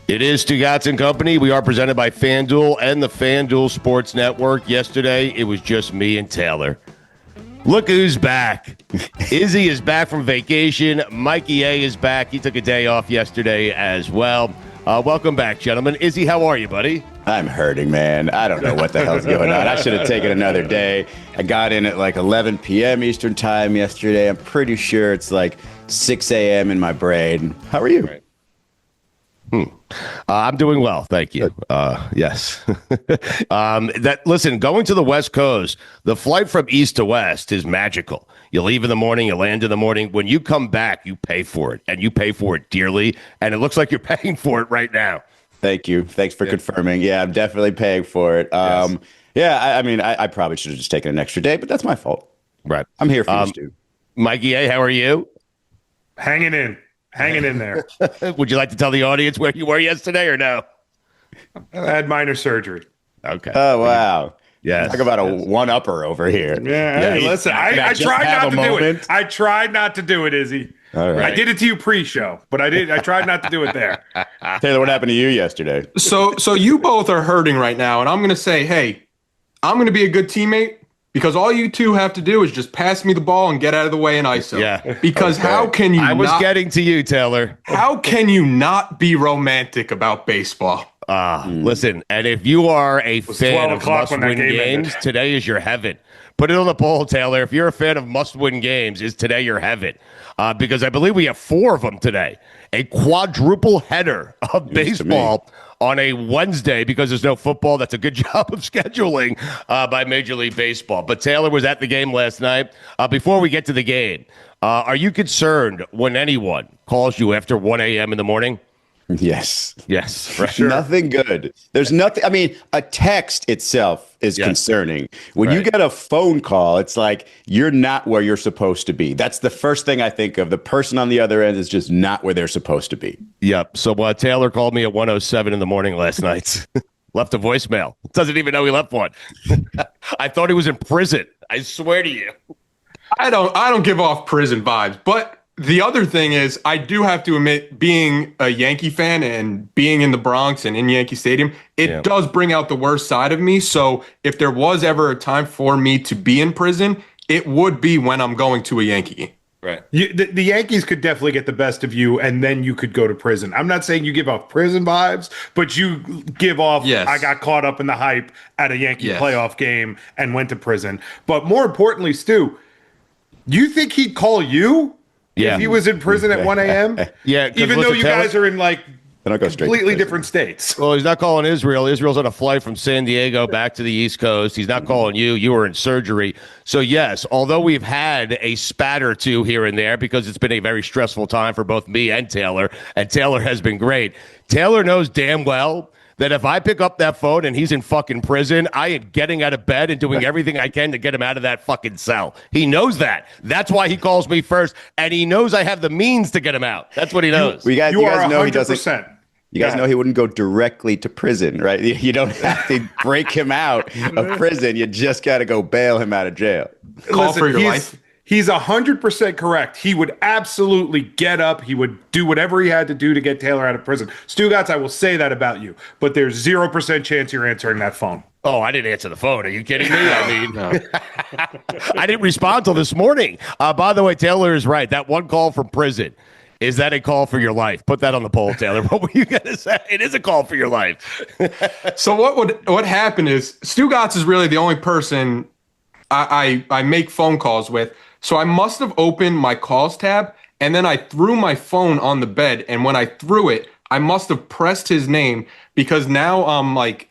It is Stugotz and Company. We are presented by FanDuel and the FanDuel Sports Network. Yesterday, it was just me and Taylor. Look who's back. Izzy is back from vacation. Mikey A is back. He took a day off yesterday as well. Welcome back, gentlemen. Izzy, how are you, buddy? I'm hurting, man. I don't know what the hell's going on. I should have taken another day. I got in at like 11 p.m. Eastern time yesterday. I'm pretty sure it's like 6 a.m. in my brain. How are you? Right. I'm doing well, thank you. Yes. Listen, going to the West Coast, the flight from east to west is magical. You leave in the morning, you land in the morning. When you come back, you pay for it, and you pay for it dearly. And it looks like you're paying for it right now. Thank you. Thanks for confirming. Yeah, I'm definitely paying for it. Yes. Yeah, I probably should have just taken an extra day, but that's my fault. Right. I'm here for you, Stu. Mikey A, how are you? Hanging in there. Would you like to tell the audience where you were yesterday or no? I had minor surgery. Okay. Oh, wow. Yes. Talk about a one-upper over here. Yeah. Hey, listen, I tried not to do it. I tried not to do it, Izzy. All right. I did it to you pre-show, but I tried not to do it there. Taylor, what happened to you yesterday? So you both are hurting right now, and I'm going to say, hey, I'm going to be a good teammate because all you two have to do is just pass me the ball and get out of the way in ISO. Yeah. Because how can you I was getting to you, Taylor. How can you not be romantic about baseball? Listen, and if you are a fan 12 of o'clock when that must-win game games, ended. today is your heaven. Put it on the poll, Taylor. If you're a fan of must-win games, is today your heaven? Because I believe we have 4 of them today. A quadruple header of baseball on a Wednesday because there's no football. That's a good job of scheduling by Major League Baseball. But Taylor was at the game last night. Before we get to the game, are you concerned when anyone calls you after 1 a.m. in the morning? Yes. Yes, for sure. Nothing good. There's nothing. I mean, a text itself is concerning. When you get a phone call, it's like you're not where you're supposed to be. That's the first thing I think of. The person on the other end is just not where they're supposed to be. Yep. So Taylor called me at 1:07 in the morning last night. Left a voicemail. Doesn't even know he left one. I thought he was in prison. I swear to you. I don't give off prison vibes, but the other thing is, I do have to admit, being a Yankee fan and being in the Bronx and in Yankee Stadium, it does bring out the worst side of me. So if there was ever a time for me to be in prison, it would be when I'm going to a Yankee game. Right. The Yankees could definitely get the best of you, and then you could go to prison. I'm not saying you give off prison vibes, but you give off, I got caught up in the hype at a Yankee playoff game and went to prison. But more importantly, Stu, you think he'd call you? Yeah. If he was in prison at 1 a.m.? Yeah. Even though you guys are in like completely different states. Well, he's not calling Israel. Israel's on a flight from San Diego back to the East Coast. He's not calling you. You were in surgery. So, yes, although we've had a spat or two here and there because it's been a very stressful time for both me and Taylor has been great. Taylor knows damn well that if I pick up that phone and he's in fucking prison, I am getting out of bed and doing everything I can to get him out of that fucking cell. He knows that. That's why he calls me first, and he knows I have the means to get him out. That's what he knows. You guys know 100%. he doesn't. You guys know he wouldn't go directly to prison, right? You don't have to break him out of prison. You just got to go bail him out of jail. Call for your life. He's 100% correct. He would absolutely get up. He would do whatever he had to do to get Taylor out of prison. Stugotz, I will say that about you, but there's 0% chance you're answering that phone. Oh, I didn't answer the phone. Are you kidding me? I mean, I didn't respond till this morning. By the way, Taylor is right. That one call from prison, is that a call for your life? Put that on the poll, Taylor. What were you going to say? It is a call for your life. So what happened is Stugotz is really the only person I make phone calls with. So I must have opened my calls tab and then I threw my phone on the bed. And when I threw it, I must have pressed his name because now I'm like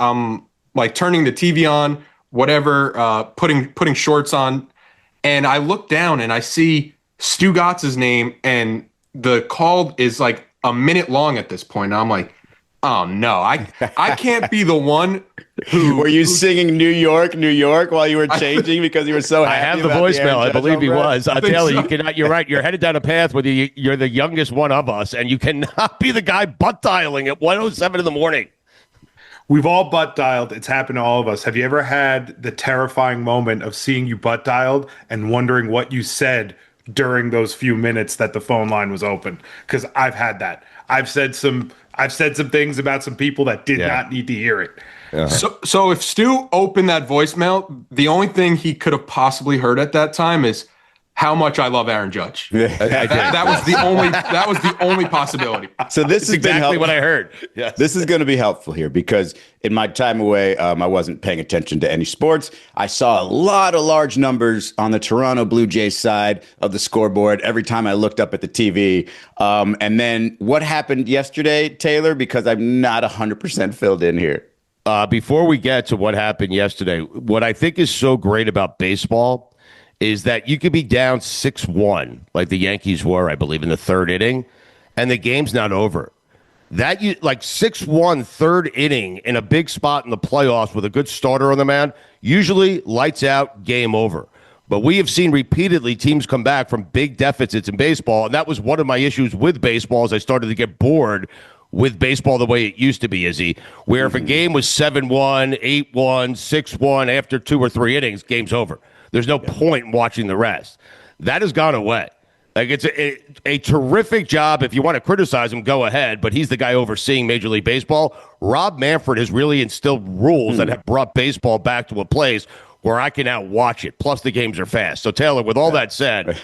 turning the TV on, whatever, putting shorts on. And I look down and I see Stugotz's name and the call is like a minute long at this point. And I'm like, oh no, I can't be the one who. Were you singing New York, New York while you were changing because you were so happy? I have the about voicemail. I believe he was. I tell you, so. you cannot. You're right. You're headed down a path where you're the youngest one of us, and you cannot be the guy butt dialing at 1:07 in the morning. We've all butt dialed. It's happened to all of us. Have you ever had the terrifying moment of seeing you butt dialed and wondering what you said during those few minutes that the phone line was open? Because I've had that. I've said some things about some people that did not need to hear it. So if Stu opened that voicemail, the only thing he could have possibly heard at that time is how much I love Aaron Judge. That was the only possibility. So this is exactly what I heard. Yes. This is going to be helpful here because in my time away, I wasn't paying attention to any sports. I saw a lot of large numbers on the Toronto Blue Jays side of the scoreboard every time I looked up at the TV. And then what happened yesterday, Taylor? Because I'm not 100% filled in here. Before we get to what happened yesterday, what I think is so great about baseball is that you could be down 6-1, like the Yankees were, I believe, in the third inning, and the game's not over. That you like 6-1 third inning in a big spot in the playoffs with a good starter on the mound, usually lights out, game over. But we have seen repeatedly teams come back from big deficits in baseball, and that was one of my issues with baseball as I started to get bored with baseball the way it used to be, Izzy, where if a game was 7-1, 8-1, 6-1 after 2 or 3 innings, game's over. There's no point in watching the rest. That has gone away. Like, it's a terrific job. If you want to criticize him, go ahead. But he's the guy overseeing Major League Baseball. Rob Manfred has really instilled rules that have brought baseball back to a place where I can now watch it. Plus, the games are fast. So, Taylor, with all that said,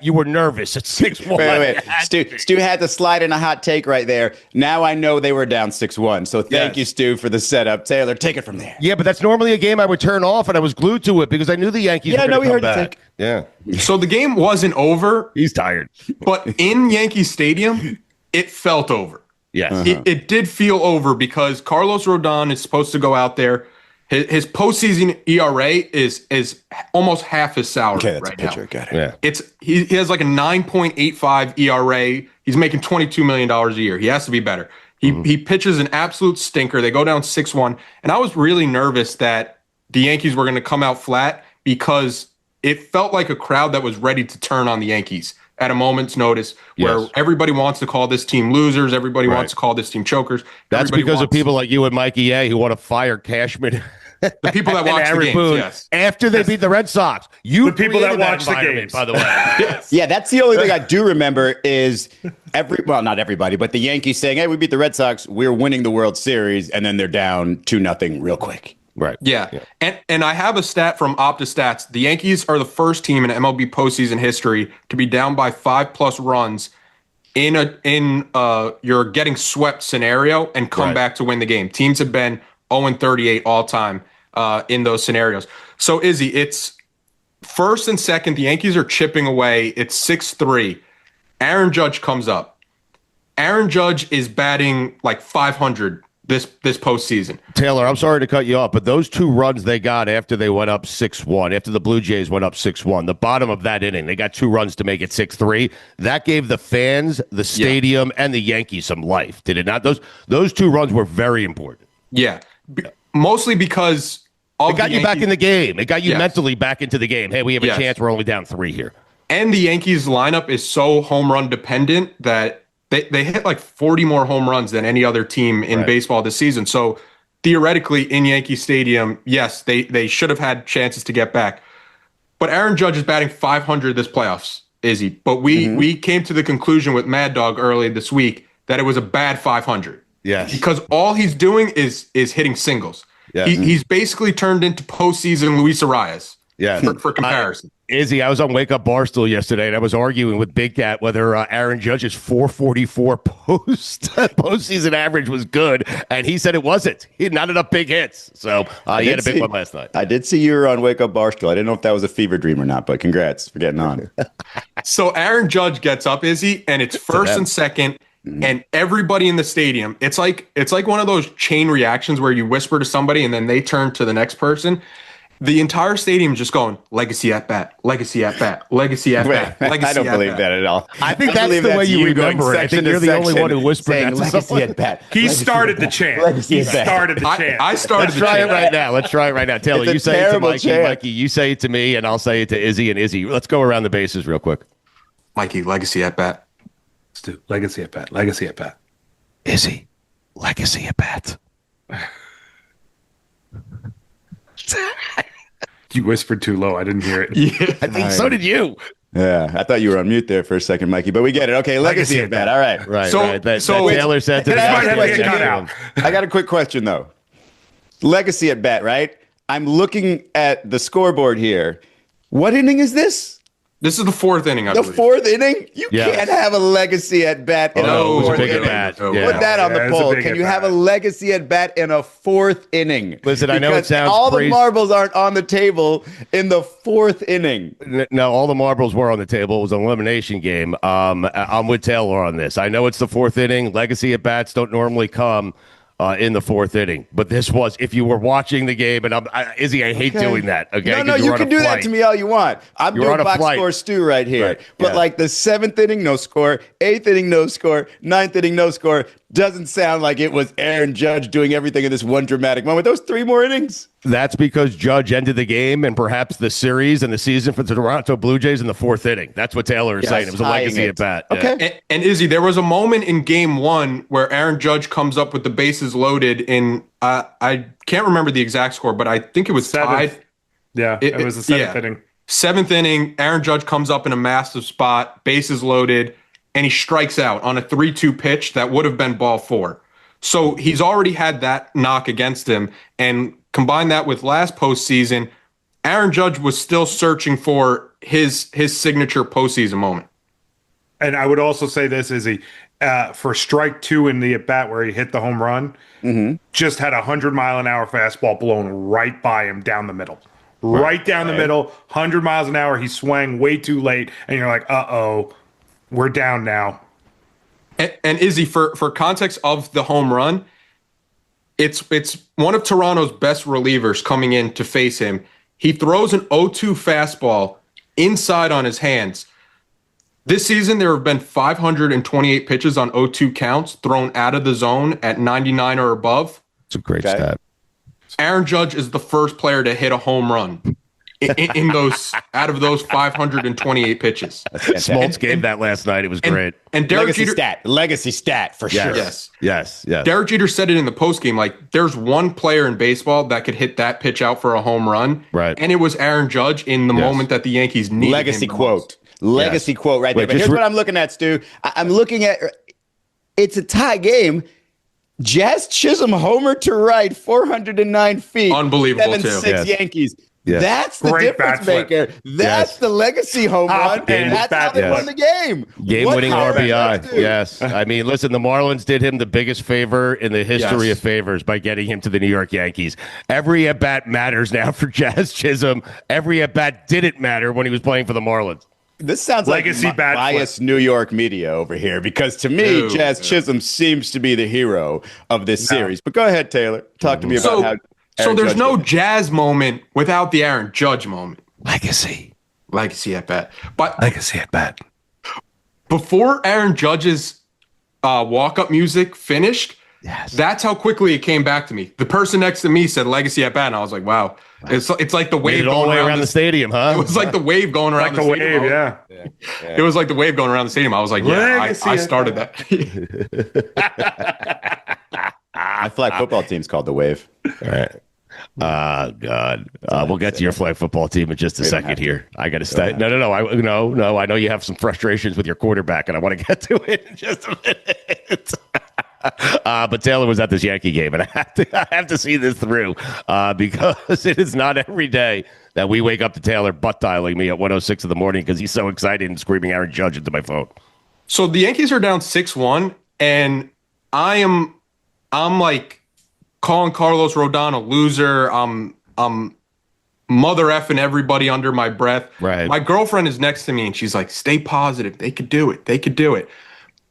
you were nervous at 6-1. Wait. Stu had to slide in a hot take right there. Now I know they were down 6-1. So thank you, Stu, for the setup. Taylor, take it from there. Yeah, but that's normally a game I would turn off, and I was glued to it because I knew the Yankees were going to come back. Yeah. So the game wasn't over. He's tired. But in Yankee Stadium, it felt over. Yes. It did feel over because Carlos Rodon is supposed to go out there. His postseason ERA is almost half his salary right now. Got it. Yeah. He has like a 9.85 ERA. He's making $22 million a year. He has to be better. He pitches an absolute stinker. They go down 6-1. And I was really nervous that the Yankees were going to come out flat because it felt like a crowd that was ready to turn on the Yankees at a moment's notice, where everybody wants to call this team losers. Everybody wants to call this team chokers. That's because of people like you and Mikey A who want to fire Cashman. The people that watch the games, after they beat the Red Sox. The people that watch the games, by the way. Yeah, that's the only thing I do remember is not everybody, but the Yankees saying, "Hey, we beat the Red Sox. We're winning the World Series," and then they're down 2-0 real quick. Right. Yeah. And I have a stat from OptaStats. The Yankees are the first team in MLB postseason history to be down by 5+ runs in your getting swept scenario and come back to win the game. Teams have been 0-38 all time in those scenarios. So, Izzy, it's first and second. The Yankees are chipping away. It's 6-3. Aaron Judge comes up. Aaron Judge is batting like 500 this postseason. Taylor, I'm sorry to cut you off, but those 2 runs they got after they went up 6-1, after the Blue Jays went up 6-1, the bottom of that inning, they got 2 runs to make it 6-3. That gave the fans, the stadium, and the Yankees some life, did it not? Those 2 runs were very important. Yeah, mostly because it got you back in the game. It got you mentally back into the game. Hey, we have a chance. We're only down 3 here. And the Yankees lineup is so home run dependent that they hit like 40 more home runs than any other team in baseball this season. So theoretically, in Yankee Stadium, yes, they should have had chances to get back. But Aaron Judge is batting 500 this playoffs, Izzy. But we came to the conclusion with Mad Dog early this week that it was a bad 500. Yes. Because all he's doing is hitting singles. Yeah. He's basically turned into postseason Luis Arias. Yeah. For comparison. Izzy, I was on Wake Up Barstool yesterday, and I was arguing with Big Cat whether Aaron Judge's 444 postseason average was good, and he said it wasn't. He had not enough big hits, so he had a big one last night. I did see you were on Wake Up Barstool. I didn't know if that was a fever dream or not, but congrats for getting on. So Aaron Judge gets up, Izzy, and it's first and second, and everybody in the stadium. It's like one of those chain reactions where you whisper to somebody, and then they turn to the next person. The entire stadium just going, legacy at bat, legacy at bat, legacy at bat, legacy I don't believe that at all. I think that's the way you remember it. I think you're the only one who whispered that to legacy at bat. He started the chant. I started the chant. Let's try it right now. Let's try it right now. Taylor, you say it to Mikey. Chant. Mikey, you say it to me, and I'll say it to Izzy and Izzy. Let's go around the bases real quick. Mikey, legacy at bat. Stu, legacy at bat, legacy at bat. Izzy, legacy at bat. You whispered too low. I didn't hear it. Yeah, I think so did you. Yeah, I thought you were on mute there for a second, Mikey, but we get it. Okay, legacy at bat. All right. Right. So- Right. That so- Taylor said to the Can I guy. ask a question? cut out. I got a quick question, though. Legacy at bat, right? I'm looking at the scoreboard here. What inning is this? This is the fourth inning, I The believe. fourth inning? You Yes. can't have a legacy at bat in No, it a was a fourth big at inning. bat. Oh, Yeah. Put that on Yeah, the it's a poll. big Can at you have a bat. legacy at bat in a fourth inning? Listen, I know it Because sounds all the crazy. marbles aren't on the table in the fourth inning. No, all the marbles were on the table. It was an elimination game. I'm with Taylor on this. I know it's the fourth inning. Legacy at bats don't normally come in the fourth inning, but this was. If you were watching the game, and Izzy, I hate doing that. Okay, No, 'cause you you're on can a do that flight. to me all you want. I'm You're on doing a box flight. score stew right here. Right, But yeah. like the seventh inning, no score. Eighth inning, no score. Ninth inning, no score. Doesn't sound like it was Aaron Judge doing everything in this one dramatic moment. Those 3 more innings. That's because Judge ended the game and perhaps the series and the season for the Toronto Blue Jays in the fourth inning. That's what Taylor is saying. It was a tying legacy it. at bat. Okay. Yeah. And Izzy, there was a moment in game 1 where Aaron Judge comes up with the bases loaded in, I can't remember the exact score, but I think it was tied. Seventh. Yeah, it was the seventh inning. Seventh inning, Aaron Judge comes up in a massive spot, bases loaded, and he strikes out on a 3-2 pitch that would have been ball 4. So he's already had that knock against him. And combine that with last postseason, Aaron Judge was still searching for his signature postseason moment. And I would also say this is for strike 2 in the at bat where he hit the home run, just had a 100-mile-an-hour fastball blown right by him down the middle. Right down the middle, 100 miles an hour. He swung way too late, and you're like, uh-oh, we're down now. And Izzy, for context of the home run, it's one of Toronto's best relievers coming in to face him. He throws an 0-2 fastball inside on his hands. This season, there have been 528 pitches on 0-2 counts thrown out of the zone at 99 or above. It's a great stat. Aaron Judge is the first player to hit a home run in those out of those 528 pitches. Smoltz gave that last night. It was great. And Derek Jeter, Legacy stat for sure. yes. Derek Jeter said it in the postgame. Like, there's one player in baseball that could hit that pitch out for a home run, right? And it was Aaron Judge in the moment that the Yankees needed Legacy him the quote. most. Legacy quote right there. But here's what I'm looking at, Stu. I'm looking at. It's a tie game. Jazz Chisum homer to right, 409 feet. Unbelievable, 7-6 Yes. Yankees. Yes. That's the Great difference bat flip. maker. That's the legacy home run. end That's how bat they flip. won the game. Game-winning What can RBI. Judge do? Yes. I mean, listen, the Marlins did him the biggest favor in the history of favors by getting him to the New York Yankees. Every at-bat matters now for Jazz Chisum. Every at-bat didn't matter when he was playing for the Marlins. This sounds Legacy like bat biased New York media over here because to me, Dude, Jazz Chisum seems to be the hero of this series. But go ahead, Taylor. Talk to me about how. So Aaron there's Judge no did. Jazz moment without the Aaron Judge moment. Legacy at bat. But Legacy at bat. before Aaron Judge's walk-up music finished, that's how quickly it came back to me. The person next to me said legacy at bat, and I was like, wow. It's like the wave Made it all the way going around the stadium, huh? It was like the wave going around Like the stadium. wave, yeah. It was like the wave going around the stadium. I was like, Legacy I at started that. My flag football team's called the Wave. All right. God. We'll get to your flag football team in just a second here. I got to stay. No. I know you have some frustrations with your quarterback, and I want to get to it in just a minute. But Taylor was at this Yankee game, and I have to see this through because it is not every day that we wake up to Taylor butt dialing me at 1:06 in the morning because he's so excited and screaming Aaron Judge into my phone. So the Yankees are down 6-1, and I'm like calling Carlos Rodon a loser. I'm mother effing everybody under my breath. Right. My girlfriend is next to me, and she's like, "Stay positive. They could do it. They could do it."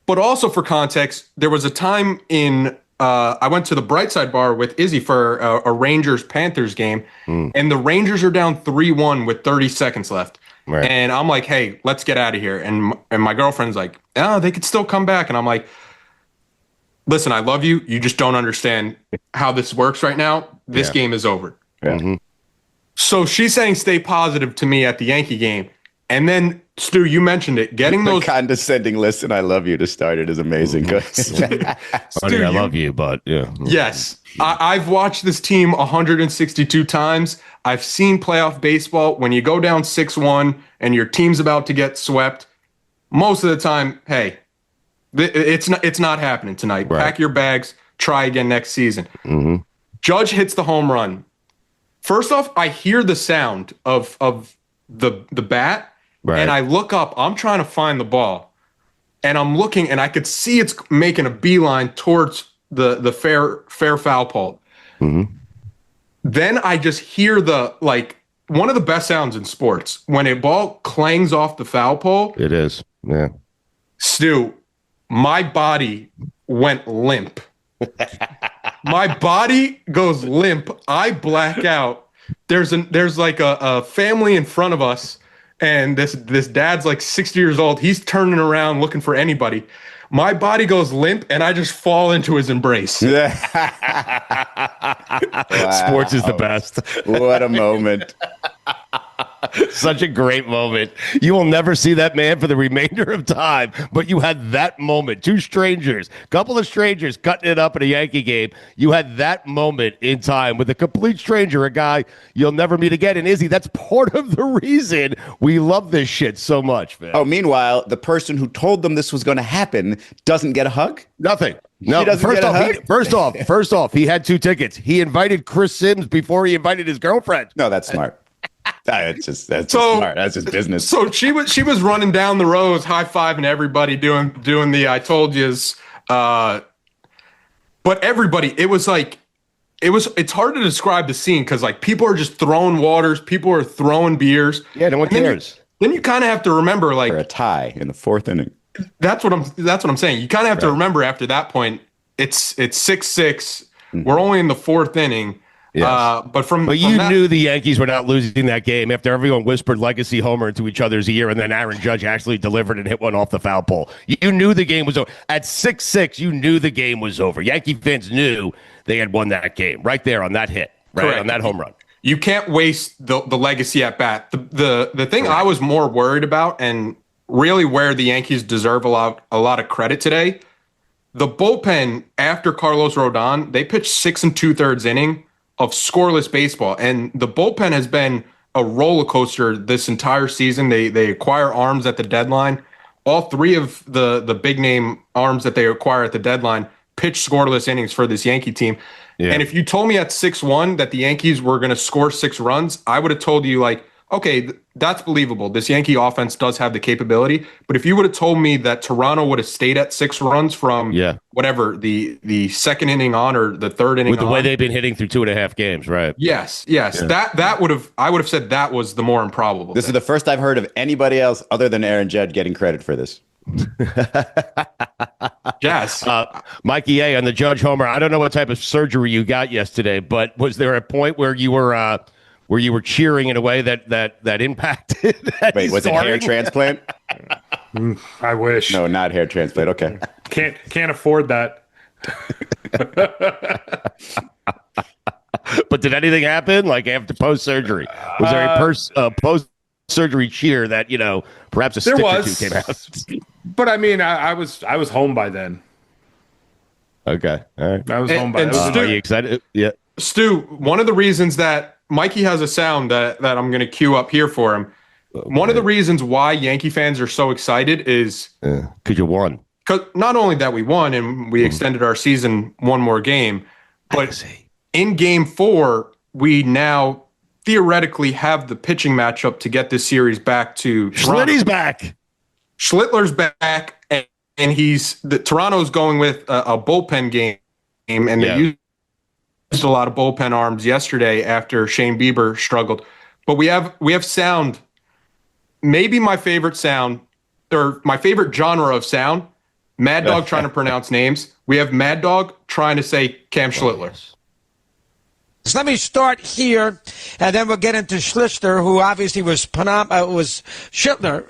But also for context, there was a time in I went to the Brightside Bar with Izzy for a Rangers-Panthers game, and the Rangers are down 3-1 with 30 seconds left. Right. And I'm like, hey, let's get out of here. And my girlfriend's like, oh, they could still come back. And I'm like, listen, I love you. You just don't understand how this works right now. This game is over. Yeah. So she's saying stay positive to me at the Yankee game. And then Stu, you mentioned it. Getting those condescending listen, I love you to start it is amazing. Funny, I love you, but yeah. Yes. I've watched this team 162 times. I've seen playoff baseball. When you go down 6-1 and your team's about to get swept, most of the time, hey, it's not happening tonight. Right. Pack your bags, try again next season. Mm-hmm. Judge hits the home run. First off, I hear the sound of the bat, right. And I look up. I'm trying to find the ball, and I'm looking, and I could see it's making a beeline towards the fair foul pole. Mm-hmm. Then I just hear one of the best sounds in sports when a ball clangs off the foul pole. It is, yeah. Stu, my body went limp. My body goes limp. I black out. There's like a family in front of us, and this dad's like 60 years old. He's turning around looking for anybody. My body goes limp, and I just fall into his embrace. Wow. Sports is the best. What a moment. Such a great moment. You will never see that man for the remainder of time, but you had that moment. Two strangers, couple of strangers cutting it up in a Yankee game. You had that moment in time with a complete stranger, a guy you'll never meet again. And Izzy, that's part of the reason we love this shit so much, man. Oh, meanwhile, the person who told them this was going to happen doesn't get a hug? Nothing. No, first off, he had 2 tickets. He invited Chris Sims before he invited his girlfriend. No, that's smart. That's just smart. That's just business. So she was running down the rows, high-fiving everybody, doing the I told yous. But everybody, it's hard to describe the scene because like people are just throwing waters, people are throwing beers. Yeah, no one cares. Then you kind of have to remember like for a tie in the 4th inning. That's what I'm saying. You kind of have to remember after that point, it's 6-6. Mm-hmm. We're only in the 4th inning. Yes. But you knew the Yankees were not losing that game after everyone whispered legacy homer into each other's ear, and then Aaron Judge actually delivered and hit one off the foul pole. You knew the game was over. At 6-6, you knew the game was over. Yankee fans knew they had won that game right there on that hit, right? Correct. On that home run. You can't waste the legacy at bat. The thing I was more worried about, and really where the Yankees deserve a lot of credit today, the bullpen after Carlos Rodon, they pitched 6 2/3 inning of scoreless baseball, and the bullpen has been a roller coaster this entire season. They acquire arms at the deadline. All 3 of the big name arms that they acquire at the deadline pitch scoreless innings for this Yankee team. Yeah. And if you told me at 6-1 that the Yankees were going to score 6 runs, I would have told you like, okay, that's believable. This Yankee offense does have the capability. But if you would have told me that Toronto would have stayed at 6 runs from whatever, the 2nd inning on or the 3rd inning with the way they've been hitting through 2.5 games, right? Yes. Yeah. I would have said that was the more improbable. This is the first I've heard of anybody else other than Aaron Judge getting credit for this. Yes. Mikey A on the Judge homer. I don't know what type of surgery you got yesterday, but was there a point where you were cheering in a way that impacted? Wait, was it hair transplant? I wish. No, not hair transplant. Okay. Can't afford that. But did anything happen like after post-surgery? Was there a post-surgery cheer that, perhaps a stick or 2 came out? But I mean, I was home by then. Okay. All right. I was home by then. Stu, are you excited? Yeah. Stu, one of the reasons that Mikey has a sound that I'm going to cue up here for him. One of the reasons why Yankee fans are so excited is because you won. Because not only that we won and we extended our season 1 more game, but in Game 4 we now theoretically have the pitching matchup to get this series back to Toronto. Schlitter's back. Schlittler's back, and Toronto's going with a bullpen game, and they used a lot of bullpen arms yesterday after Shane Bieber struggled. But we have sound, maybe my favorite sound, or my favorite genre of sound, Mad Dog trying to pronounce names. We have Mad Dog trying to say Cam Schlittler. So let me start here, and then we'll get into Schlichter, who obviously was Schlittler,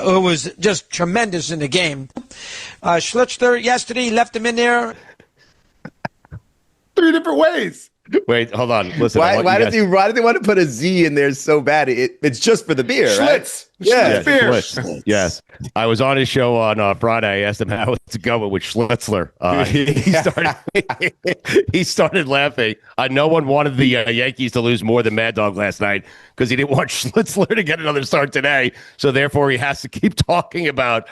who was just tremendous in the game. Schlichter yesterday left him in there 3 different ways. Wait, hold on. Listen. Why do they want to put a Z in there so bad? It's just for the beer, right? Schlitz. Yeah, beer. Schlitz. Yes. I was on his show on Friday. I asked him how it's going with Schlitzler. He started laughing. No one wanted the Yankees to lose more than Mad Dog last night because he didn't want Schlitzler to get another start today. So therefore, he has to keep talking about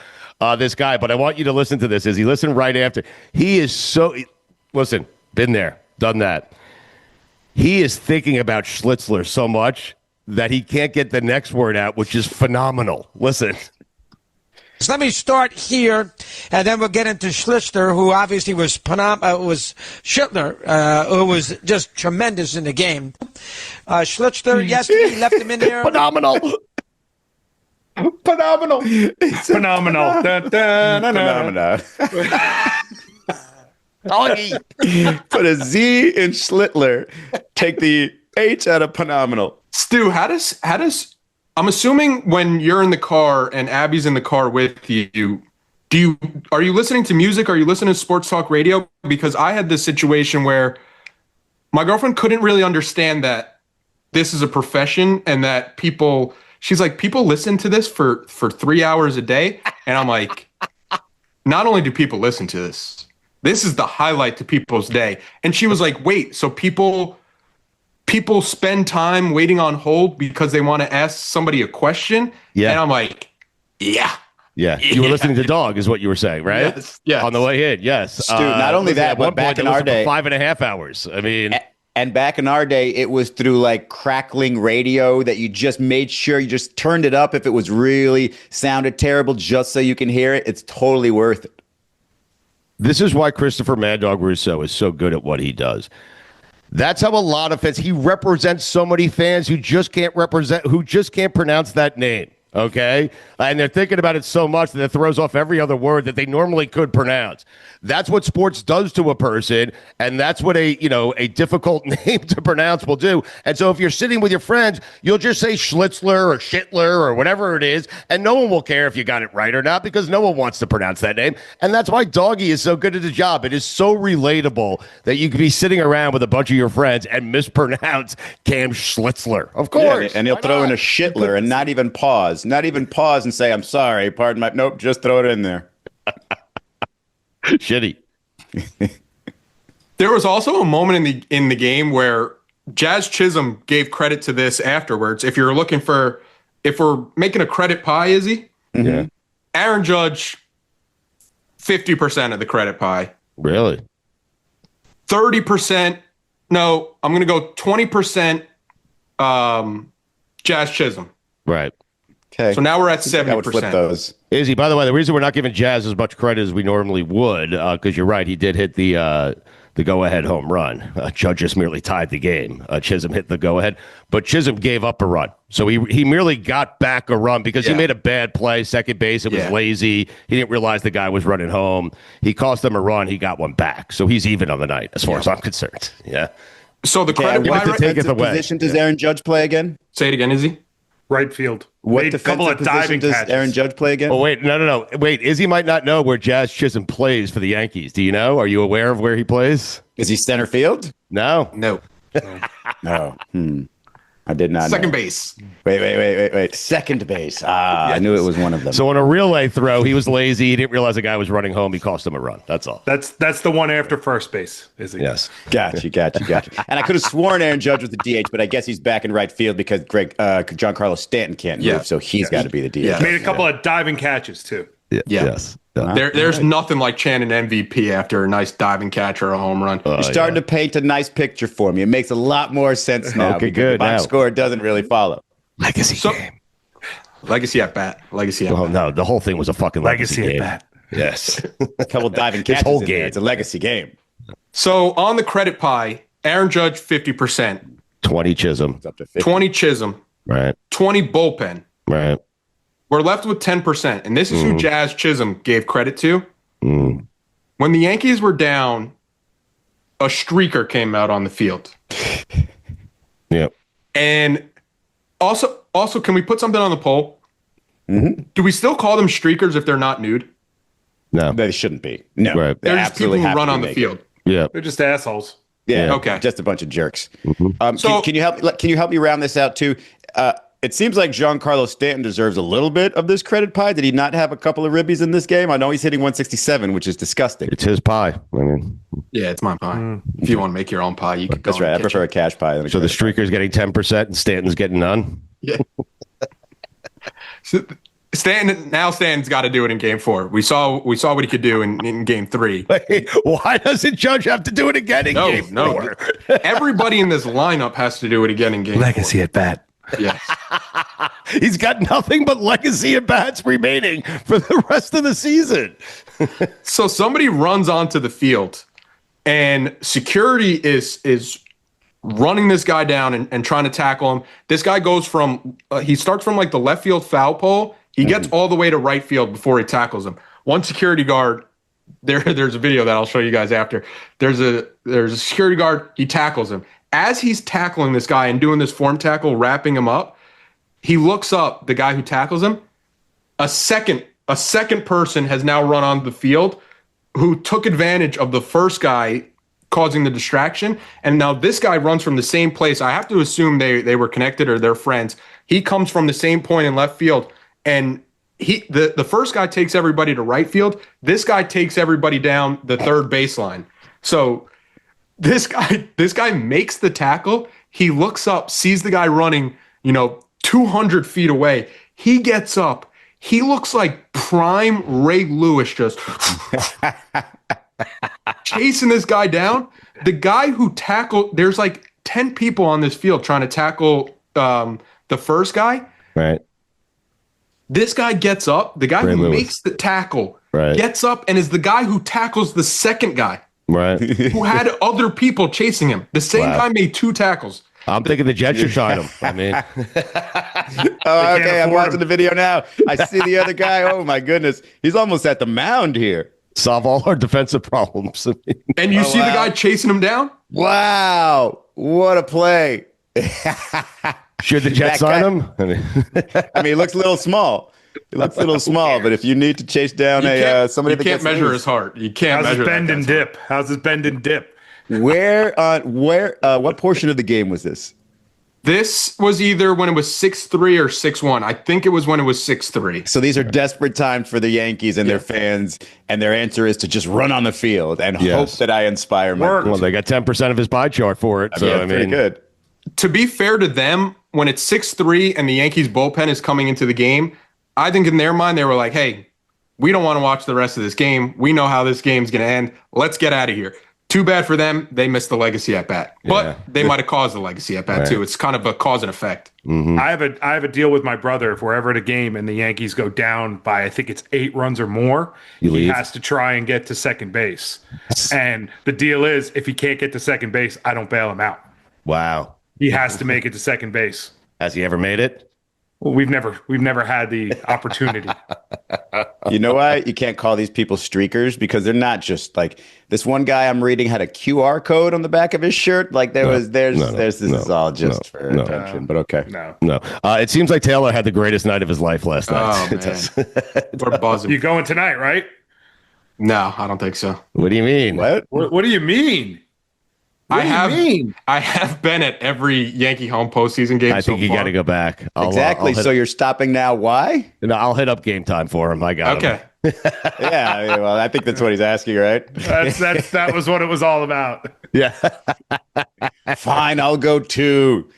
this guy. But I want you to listen to this. As he listened right after, he is so. Listen, been there, done that. He is thinking about Schlitzler so much that he can't get the next word out, which is phenomenal. Listen. So let me start here, and then we'll get into Schlichter, who obviously was Schittler, who was just tremendous in the game. Schlichter, yesterday, left him in there. Phenomenal. Phenomenal. Phenomenal. Phenomena. Doggy. Put a Z in Schlittler. Take the H out of phenomenal. Stu, how does I'm assuming when you're in the car and Abby's in the car with you, are you listening to music? Are you listening to sports talk radio? Because I had this situation where my girlfriend couldn't really understand that this is a profession and that she's like, people listen to this for 3 hours a day. And I'm like, not only do people listen to this, this is the highlight to people's day. And she was like, wait, so people spend time waiting on hold because they want to ask somebody a question? Yeah. And I'm like, yeah. Yeah. You were listening to Dog is what you were saying, right? Yes. On the way in, yes. Stu, not only that, but back in our day, 5.5 hours. I mean... And back in our day, it was through like crackling radio that you just made sure you just turned it up if it was really sounded terrible just so you can hear it. It's totally worth it. This is why Christopher Mad Dog Russo is so good at what he does. That's how a lot of fans, he represents so many fans who just can't pronounce that name. Okay. And they're thinking about it so much that it throws off every other word that they normally could pronounce. That's what sports does to a person. And that's what a difficult name to pronounce will do. And so if you're sitting with your friends, you'll just say Schlitzler or Schittler or whatever it is. And no one will care if you got it right or not because no one wants to pronounce that name. And that's why Doggy is so good at his job. It is so relatable that you could be sitting around with a bunch of your friends and mispronounce Cam Schlitzler. Of course. Yeah, and he'll throw in a Schittler and not even pause and say, I'm sorry, pardon my, nope, just throw it in there. Shitty. There was also a moment in the game where Jazz Chisum gave credit to this afterwards. If we're making a credit pie, Izzy? Yeah. Aaron Judge, 50% of the credit pie. Really? 30%. No, I'm going to go 20% Jazz Chisum. Right. Okay. So now we're at 70%. I would flip those. Izzy, by the way, the reason we're not giving Jazz as much credit as we normally would, because you're right, he did hit the go-ahead home run. Judge just merely tied the game. Chisum hit the go-ahead, but Chisum gave up a run. So he merely got back a run because he made a bad play, second base. It was lazy. He didn't realize the guy was running home. He cost them a run. He got one back. So he's even on the night as far as I'm concerned. Yeah. So the credit what to take it defensive away. position does Aaron Judge play again? Say it again, Izzy. Right field. What Made a couple defensive of position diving does catches. Aaron Judge play again? Oh, wait. No. Wait, Izzy might not know where Jazz Chisum plays for the Yankees. Do you know? Are you aware of where he plays? Is he center field? No. No. No. I did not Second know. base. Wait. Second base. I knew it was one of them. So on a relay throw, he was lazy. He didn't realize the guy was running home. He cost him a run. That's all. That's the one after first base, is it? Yes. Gotcha. And I could have sworn Aaron Judge was the DH, but I guess he's back in right field because Giancarlo Stanton can't move, so he's got to be the DH. Yeah. Made a couple of diving catches too. Yeah. Yeah. Yes. There's nothing like chanting MVP after a nice diving catch or a home run. You're starting to paint a nice picture for me. It makes a lot more sense now. Okay, because good. the box Now. score doesn't really follow. Legacy game. Legacy at bat. Oh, no. The whole thing was a fucking legacy game. at bat. Yes. A couple diving catches whole in there. game. It's a legacy game. So on the credit pie, Aaron Judge 50%, 20 Chisum. It's up to 50. 20 Chisum, Right. 20 bullpen. Right. We're left with 10%, and this is who Jazz Chisum gave credit to. When the Yankees were down, a streaker came out on the field. Yep. And also, can we put something on the poll? Do we still call them streakers if they're not nude? No. They shouldn't be. No. Right. They They're just people absolutely who have run to on the make field. Yeah. They're just assholes. Yeah. Okay. Just a bunch of jerks. So- can you help me round this out too? It seems like Giancarlo Stanton deserves a little bit of this credit pie. Did he not have a couple of ribbies in this game? I know he's hitting 167, which is disgusting. It's his pie. I mean, Yeah, it's my pie. If you want to make your own pie, you could go. That's right. I prefer a cash pie than a so the credit pie. streaker's getting 10% and Stanton's getting none. Yeah. So Stanton's got to do it in game 4. We saw what he could do in game 3. Wait, why doesn't Judge have to do it again in game 4? Everybody in this lineup has to do it again in game 4. Legacy at bat. Yes. He's got nothing but legacy at bats remaining for the rest of the season. So somebody runs onto the field, and security is running this guy down and trying to tackle him. This guy goes from he starts from like the left field foul pole. He gets all the way to right field before he tackles him. One security guard, there's a video that I'll show you guys after. There's a security guard. He tackles him. As he's tackling this guy and doing this form tackle, wrapping him up, he looks up, the guy who tackles him. A second person has now run on the field who took advantage of the first guy causing the distraction. And now this guy runs from the same place. I have to assume they were connected or they're friends. He comes from the same point in left field. And the first guy takes everybody to right field. This guy takes everybody down the third baseline. So this guy makes the tackle. He looks up, sees the guy running, 200 feet away. He gets up. He looks like prime Ray Lewis, just chasing this guy down. The guy who tackled, there's like 10 people on this field trying to tackle the first guy. Right. This guy gets up. The guy Ray who Lewis. makes the tackle Right. gets up and is the guy who tackles the second guy Right. who had other people chasing him. The same Wow. guy made 2 tackles. I'm thinking the Jets should sign him. I mean, Oh, okay. I'm afford watching him. the video now. I see the other guy. Oh my goodness, he's almost at the mound here. solve all our defensive problems. And you see the guy chasing him down? Wow, what a play! Should the Jets That sign guy- him? I mean, I mean, he looks a little small. He looks a little small, but if you need to chase down somebody You that can't gets measure loose, his heart. You can't How's measure his bend that and guy's dip? How's his bend and dip? what portion of the game was this? This was either when it was 6-3 or 6-1. I think it was when it was 6-3. So these are desperate times for the Yankees and their fans, and their answer is to just run on the field and hope that I inspire my Worked. well, they got 10% of his pie chart for it. So yeah, I pretty mean, good. To be fair to them, when it's 6-3 and the Yankees bullpen is coming into the game, I think in their mind they were like, hey, we don't want to watch the rest of this game. We know how this game's going to end. Let's get out of here. Too bad for them. They missed the legacy at bat, but they might have caused the legacy at bat too. It's kind of a cause and effect. I have a deal with my brother. If we're ever at a game and the Yankees go down by, I think it's 8 runs or more, he leave? has to try and get to second base. And the deal is, if he can't get to second base, I don't bail him out. wow. He has to make it to second base. Has he ever made it? Well, we've never had the opportunity. You know why you can't call these people streakers? Because they're not just like this one guy I'm reading had a QR code on the back of his shirt. Like this is all just for attention. But okay. No. It seems like Taylor had the greatest night of his life last night. Oh, man. We're buzzing. You going tonight, right? No, I don't think so. What do you mean? What do you mean? I mean? have been at every Yankee home postseason game. I think you got to go back. Exactly. So you're stopping now. Why? I'll hit up game time for him. I got him. Okay. Yeah. Well, I think that's what he's asking, right? That was what it was all about. Yeah. Fine. I'll go too.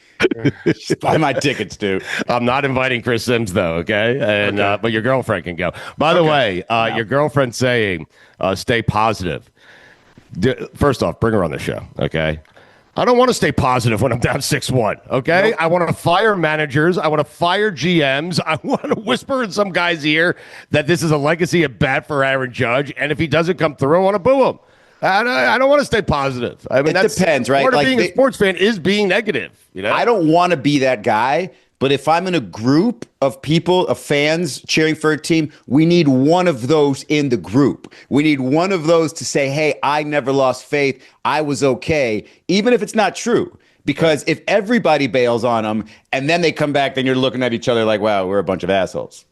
Just buy my tickets, dude. I'm not inviting Chris Sims though. Okay. And but your girlfriend can go. By the way, your girlfriend saying stay positive. First off, bring her on the show, okay? I don't want to stay positive when I'm down 6-1, okay? Nope. I want to fire managers. I want to fire GMs. I want to whisper in some guy's ear that this is a legacy at bat for Aaron Judge, and if he doesn't come through, I want to boo him. I don't want to stay positive. I mean, it depends, right? Part of being a sports fan is being negative, you know? I don't want to be that guy. But if I'm in a group of people, of fans cheering for a team, we need one of those in the group. We need one of those to say, hey, I never lost faith. I was okay, even if it's not true. Because if everybody bails on them and then they come back, then you're looking at each other like, wow, we're a bunch of assholes.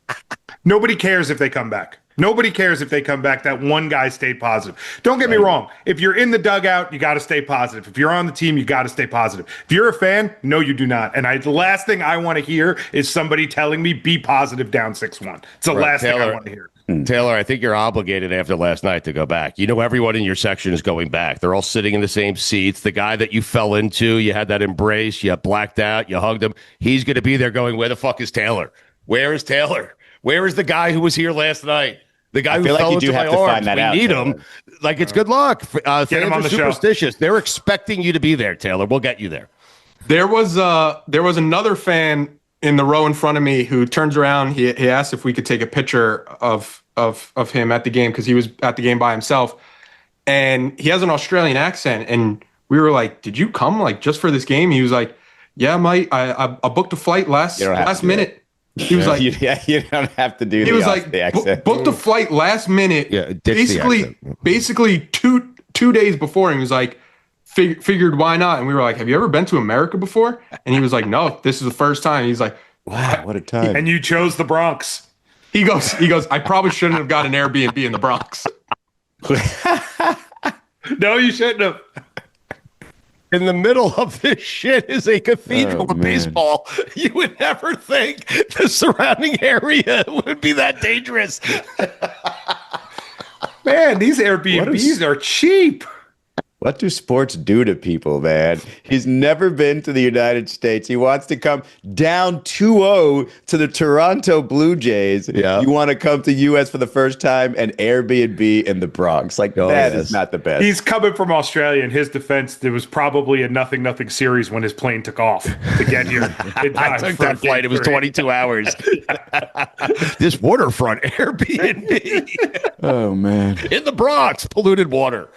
Nobody cares if they come back. Nobody cares if they come back. That one guy stayed positive. Don't get me wrong. If you're in the dugout, you got to stay positive. If you're on the team, you got to stay positive. If you're a fan, no, you do not. And the last thing I want to hear is somebody telling me be positive down 6-1. It's the last thing I want to hear. Taylor, I think you're obligated after last night to go back. You know, everyone in your section is going back. They're all sitting in the same seats. The guy that you fell into, you had that embrace, you blacked out, you hugged him. He's going to be there going, where the fuck is Taylor? Where is Taylor? Where is the guy who was here last night? The guy who fell into my arms. We need him. Like, it's good luck. Fans are superstitious. They're expecting you to be there, Taylor. We'll get you there. There was another fan in the row in front of me who turns around. He asked if we could take a picture of him at the game because he was at the game by himself, and he has an Australian accent. And we were like, "Did you come like just for this game?" He was like, "Yeah, mate. I booked a flight last minute." He was like, you don't have to do. He was like, booked a flight last minute. Yeah, basically two days before. And he was like, figured why not? And we were like, have you ever been to America before? And he was like, no, this is the first time. He's like, wow, what a time. And you chose the Bronx. He goes, I probably shouldn't have got an Airbnb in the Bronx. No, you shouldn't have. In the middle of this shit is a cathedral of baseball. You would never think the surrounding area would be that dangerous. Man, these Airbnbs are cheap. What do sports do to people, man? He's never been to the United States. He wants to come down 2-0 to the Toronto Blue Jays. Yeah. You want to come to U.S. for the first time and Airbnb in the Bronx. Like, that is not the best. He's coming from Australia. In his defense, there was probably a 0-0 series when his plane took off to get here. I took that flight. It was 22 hours. This waterfront Airbnb. Oh, man. In the Bronx, polluted water.